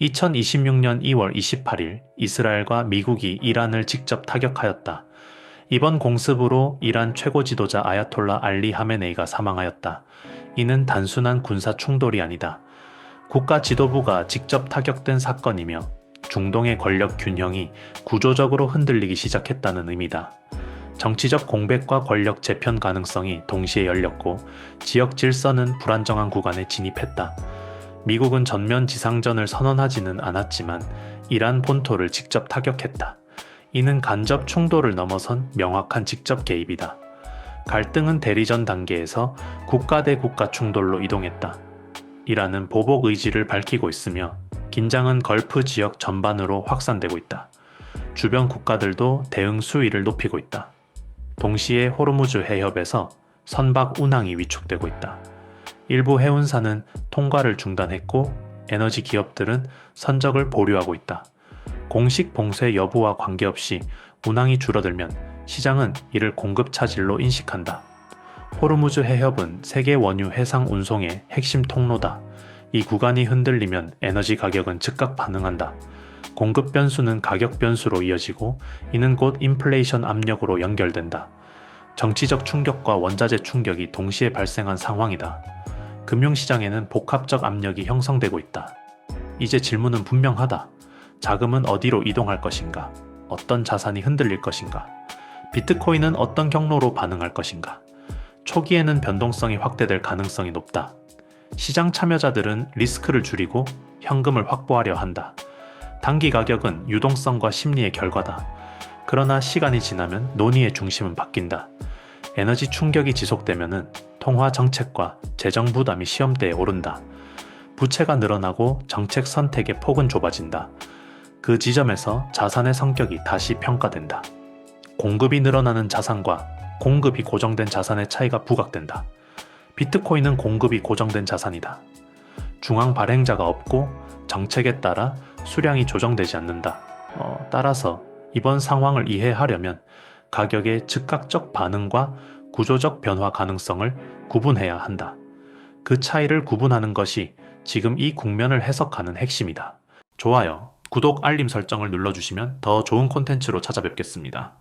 2026년 2월 28일 이스라엘과 미국이 이란을 직접 타격하였다. 이번 공습으로 이란 최고 지도자 아야톨라 알리 하메네이가 사망하였다. 이는 단순한 군사 충돌이 아니다. 국가 지도부가 직접 타격된 사건이며 중동의 권력 균형이 구조적으로 흔들리기 시작했다는 의미다. 정치적 공백과 권력 재편 가능성이 동시에 열렸고 지역 질서는 불안정한 구간에 진입했다. 미국은 전면 지상전을 선언하지는 않았지만 이란 본토를 직접 타격했다. 이는 간접 충돌을 넘어선 명확한 직접 개입이다. 갈등은 대리전 단계에서 국가 대 국가 충돌로 이동했다. 이란은 보복 의지를 밝히고 있으며 긴장은 걸프 지역 전반으로 확산되고 있다. 주변 국가들도 대응 수위를 높이고 있다. 동시에 호르무즈 해협에서 선박 운항이 위축되고 있다. 일부 해운사는 통과를 중단했고 에너지 기업들은 선적을 보류하고 있다. 공식 봉쇄 여부와 관계없이 운항이 줄어들면 시장은 이를 공급 차질로 인식한다. 호르무즈 해협은 세계 원유 해상 운송의 핵심 통로다. 이 구간이 흔들리면 에너지 가격은 즉각 반응한다. 공급 변수는 가격 변수로 이어지고 이는 곧 인플레이션 압력으로 연결된다. 정치적 충격과 원자재 충격이 동시에 발생한 상황이다. 금융시장에는 복합적 압력이 형성되고 있다. 이제 질문은 분명하다. 자금은 어디로 이동할 것인가? 어떤 자산이 흔들릴 것인가? 비트코인은 어떤 경로로 반응할 것인가? 초기에는 변동성이 확대될 가능성이 높다. 시장 참여자들은 리스크를 줄이고 현금을 확보하려 한다. 단기 가격은 유동성과 심리의 결과다. 그러나 시간이 지나면 논의의 중심은 바뀐다. 에너지 충격이 지속되면은 통화 정책과 재정 부담이 시험대에 오른다. 부채가 늘어나고 정책 선택의 폭은 좁아진다. 그 지점에서 자산의 성격이 다시 평가된다. 공급이 늘어나는 자산과 공급이 고정된 자산의 차이가 부각된다. 비트코인은 공급이 고정된 자산이다. 중앙 발행자가 없고 정책에 따라 수량이 조정되지 않는다. 따라서 이번 상황을 이해하려면 가격의 즉각적 반응과 구조적 변화 가능성을 구분해야 한다. 그 차이를 구분하는 것이 지금 이 국면을 해석하는 핵심이다. 좋아요, 구독, 알림 설정을 눌러주시면 더 좋은 콘텐츠로 찾아뵙겠습니다.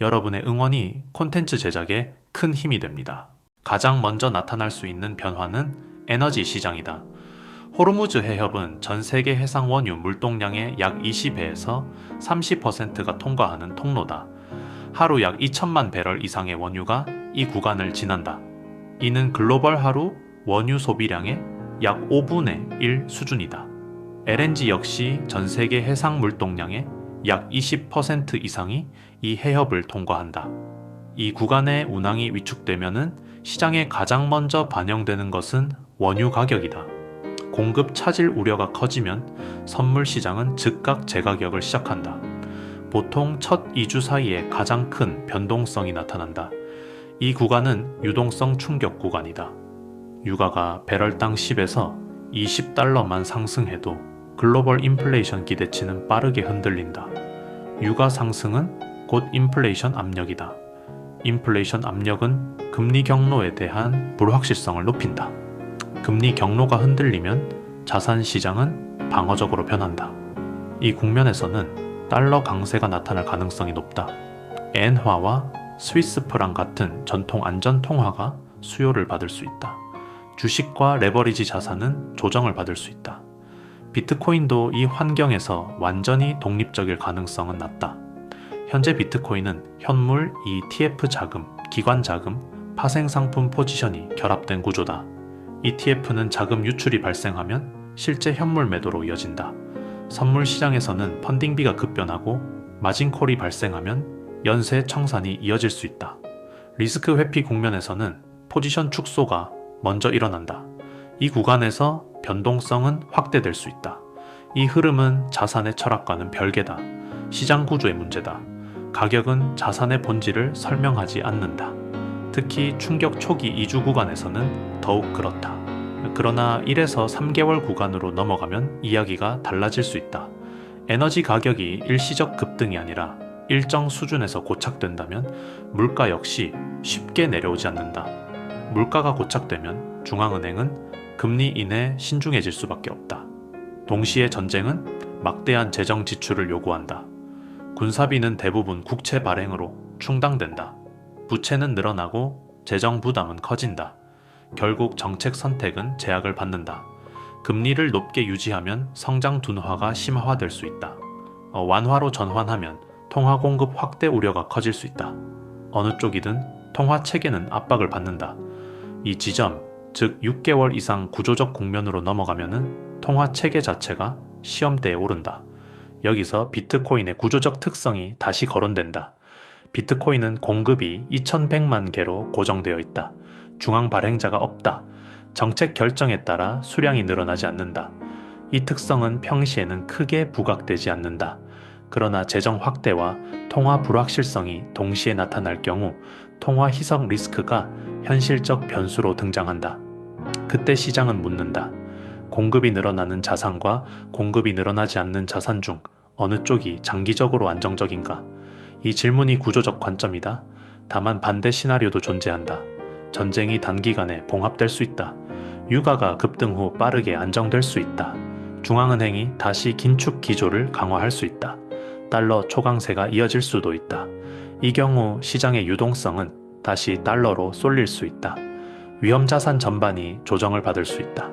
여러분의 응원이 콘텐츠 제작에 큰 힘이 됩니다. 가장 먼저 나타날 수 있는 변화는 에너지 시장이다. 호르무즈 해협은 전 세계 해상 원유 물동량의 약 20배에서 30%가 통과하는 통로다. 하루 약 2천만 배럴 이상의 원유가 이 구간을 지난다. 이는 글로벌 하루 원유 소비량의 약 5분의 1 수준이다. LNG 역시 전 세계 해상 물동량의 약 20% 이상이 이 해협을 통과한다. 이 구간의 운항이 위축되면은 시장에 가장 먼저 반영되는 것은 원유 가격이다. 공급 차질 우려가 커지면 선물 시장은 즉각 재가격을 시작한다. 보통 첫 2주 사이에 가장 큰 변동성이 나타난다. 이 구간은 유동성 충격 구간이다. 유가가 배럴당 10에서 20달러만 상승해도 글로벌 인플레이션 기대치는 빠르게 흔들린다. 유가 상승은 곧 인플레이션 압력이다. 인플레이션 압력은 금리 경로에 대한 불확실성을 높인다. 금리 경로가 흔들리면 자산 시장은 방어적으로 변한다. 이 국면에서는 달러 강세가 나타날 가능성이 높다. 엔화와 스위스 프랑 같은 전통 안전 통화가 수요를 받을 수 있다. 주식과 레버리지 자산은 조정을 받을 수 있다. 비트코인도 이 환경에서 완전히 독립적일 가능성은 낮다. 현재 비트코인은 현물, ETF 자금, 기관 자금, 파생 상품 포지션이 결합된 구조다. ETF는 자금 유출이 발생하면 실제 현물 매도로 이어진다. 선물 시장에서는 펀딩비가 급변하고 마진콜이 발생하면 연쇄 청산이 이어질 수 있다. 리스크 회피 국면에서는 포지션 축소가 먼저 일어난다. 이 구간에서 변동성은 확대될 수 있다. 이 흐름은 자산의 철학과는 별개다. 시장 구조의 문제다. 가격은 자산의 본질을 설명하지 않는다. 특히 충격 초기 2주 구간에서는 더욱 그렇다. 그러나 1에서 3개월 구간으로 넘어가면 이야기가 달라질 수 있다. 에너지 가격이 일시적 급등이 아니라 일정 수준에서 고착된다면 물가 역시 쉽게 내려오지 않는다. 물가가 고착되면 중앙은행은 금리 인하에 신중해질 수밖에 없다. 동시에 전쟁은 막대한 재정 지출을 요구한다. 군사비는 대부분 국채 발행으로 충당된다. 부채는 늘어나고 재정 부담은 커진다. 결국 정책 선택은 제약을 받는다. 금리를 높게 유지하면 성장 둔화가 심화될 수 있다. 완화로 전환하면 통화 공급 확대 우려가 커질 수 있다. 어느 쪽이든 통화 체계는 압박을 받는다. 이 지점, 즉 6개월 이상 구조적 국면으로 넘어가면은 통화 체계 자체가 시험대에 오른다. 여기서 비트코인의 구조적 특성이 다시 거론된다. 비트코인은 공급이 2100만 개로 고정되어 있다. 중앙 발행자가 없다. 정책 결정에 따라 수량이 늘어나지 않는다. 이 특성은 평시에는 크게 부각되지 않는다. 그러나 재정 확대와 통화 불확실성이 동시에 나타날 경우 통화 희석 리스크가 현실적 변수로 등장한다. 그때 시장은 묻는다. 공급이 늘어나는 자산과 공급이 늘어나지 않는 자산 중 어느 쪽이 장기적으로 안정적인가? 이 질문이 구조적 관점이다. 다만 반대 시나리오도 존재한다. 전쟁이 단기간에 봉합될 수 있다. 유가가 급등 후 빠르게 안정될 수 있다. 중앙은행이 다시 긴축 기조를 강화할 수 있다. 달러 초강세가 이어질 수도 있다. 이 경우 시장의 유동성은 다시 달러로 쏠릴 수 있다. 위험자산 전반이 조정을 받을 수 있다.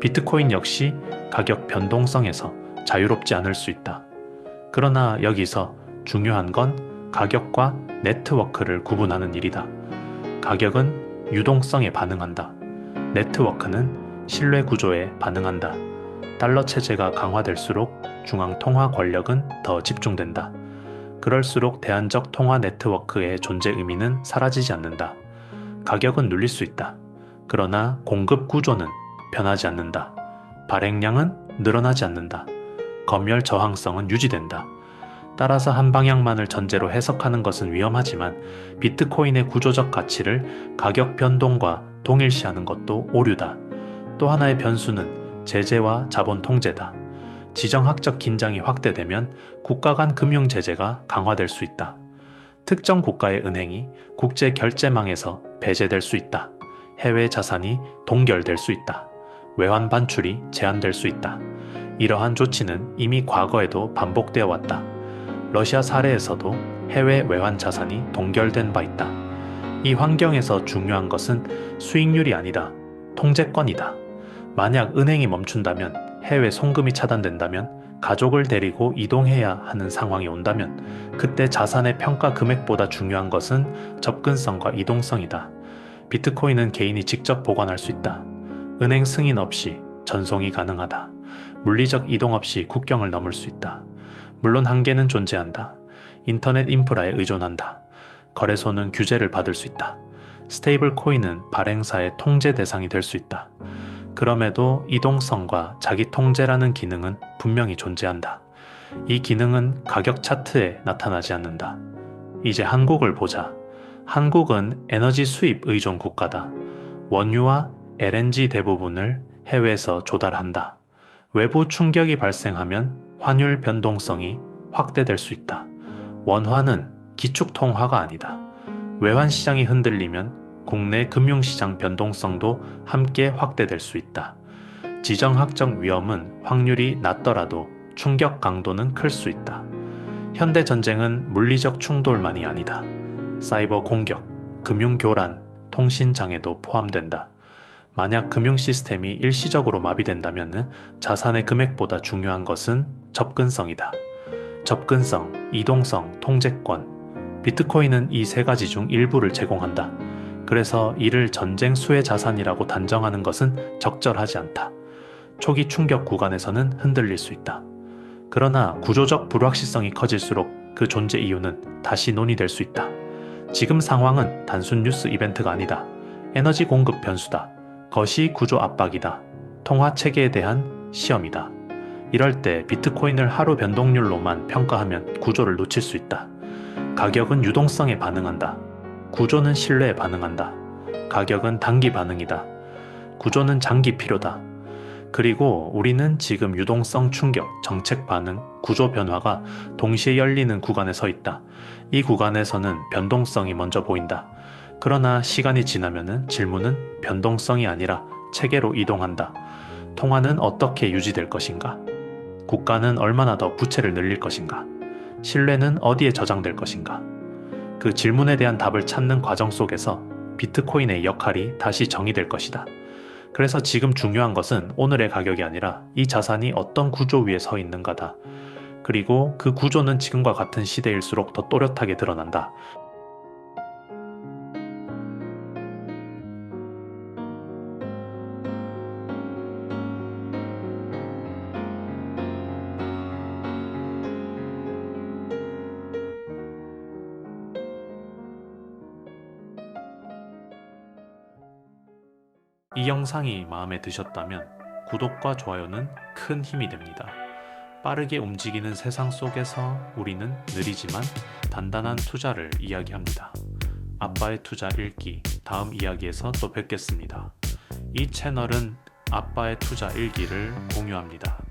비트코인 역시 가격 변동성에서 자유롭지 않을 수 있다. 그러나 여기서 중요한 건 가격과 네트워크를 구분하는 일이다. 가격은 유동성에 반응한다. 네트워크는 신뢰 구조에 반응한다. 달러 체제가 강화될수록 중앙 통화 권력은 더 집중된다. 그럴수록 대안적 통화 네트워크의 존재 의미는 사라지지 않는다. 가격은 눌릴 수 있다. 그러나 공급 구조는 변하지 않는다. 발행량은 늘어나지 않는다. 검열 저항성은 유지된다. 따라서 한 방향만을 전제로 해석하는 것은 위험하지만 비트코인의 구조적 가치를 가격 변동과 동일시하는 것도 오류다. 또 하나의 변수는 제재와 자본 통제다. 지정학적 긴장이 확대되면 국가 간 금융 제재가 강화될 수 있다. 특정 국가의 은행이 국제 결제망에서 배제될 수 있다. 해외 자산이 동결될 수 있다. 외환 반출이 제한될 수 있다. 이러한 조치는 이미 과거에도 반복되어 왔다. 러시아 사례에서도 해외 외환 자산이 동결된 바 있다. 이 환경에서 중요한 것은 수익률이 아니다. 통제권이다. 만약 은행이 멈춘다면, 해외 송금이 차단된다면, 가족을 데리고 이동해야 하는 상황이 온다면 그때 자산의 평가 금액보다 중요한 것은 접근성과 이동성이다. 비트코인은 개인이 직접 보관할 수 있다. 은행 승인 없이 전송이 가능하다. 물리적 이동 없이 국경을 넘을 수 있다. 물론 한계는 존재한다. 인터넷 인프라에 의존한다. 거래소는 규제를 받을 수 있다. 스테이블 코인은 발행사의 통제 대상이 될 수 있다. 그럼에도 이동성과 자기 통제라는 기능은 분명히 존재한다. 이 기능은 가격 차트에 나타나지 않는다. 이제 한국을 보자. 한국은 에너지 수입 의존 국가다. 원유와 LNG 대부분을 해외에서 조달한다. 외부 충격이 발생하면 환율 변동성이 확대될 수 있다. 원화는 기축통화가 아니다. 외환시장이 흔들리면 국내 금융시장 변동성도 함께 확대될 수 있다. 지정학적 위험은 확률이 낮더라도 충격 강도는 클 수 있다. 현대전쟁은 물리적 충돌만이 아니다. 사이버 공격, 금융교란, 통신장애도 포함된다. 만약 금융 시스템이 일시적으로 마비된다면 자산의 금액보다 중요한 것은 접근성이다. 접근성, 이동성, 통제권. 비트코인은 이 세 가지 중 일부를 제공한다. 그래서 이를 전쟁 수혜 자산이라고 단정하는 것은 적절하지 않다. 초기 충격 구간에서는 흔들릴 수 있다. 그러나 구조적 불확실성이 커질수록 그 존재 이유는 다시 논의될 수 있다. 지금 상황은 단순 뉴스 이벤트가 아니다. 에너지 공급 변수다. 거시 구조 압박이다. 통화 체계에 대한 시험이다. 이럴 때 비트코인을 하루 변동률로만 평가하면 구조를 놓칠 수 있다. 가격은 유동성에 반응한다. 구조는 신뢰에 반응한다. 가격은 단기 반응이다. 구조는 장기 필요다. 그리고 우리는 지금 유동성 충격, 정책 반응, 구조 변화가 동시에 열리는 구간에 서 있다. 이 구간에서는 변동성이 먼저 보인다. 그러나 시간이 지나면 질문은 변동성이 아니라 체계로 이동한다. 통화는 어떻게 유지될 것인가? 국가는 얼마나 더 부채를 늘릴 것인가? 신뢰는 어디에 저장될 것인가? 그 질문에 대한 답을 찾는 과정 속에서 비트코인의 역할이 다시 정의될 것이다. 그래서 지금 중요한 것은 오늘의 가격이 아니라 이 자산이 어떤 구조 위에 서 있는가다. 그리고 그 구조는 지금과 같은 시대일수록 더 또렷하게 드러난다. 이 영상이 마음에 드셨다면 구독과 좋아요는 큰 힘이 됩니다. 빠르게 움직이는 세상 속에서 우리는 느리지만 단단한 투자를 이야기합니다. 아빠의 투자 읽기 다음 이야기에서 또 뵙겠습니다. 이 채널은 아빠의 투자 일기를 공유합니다.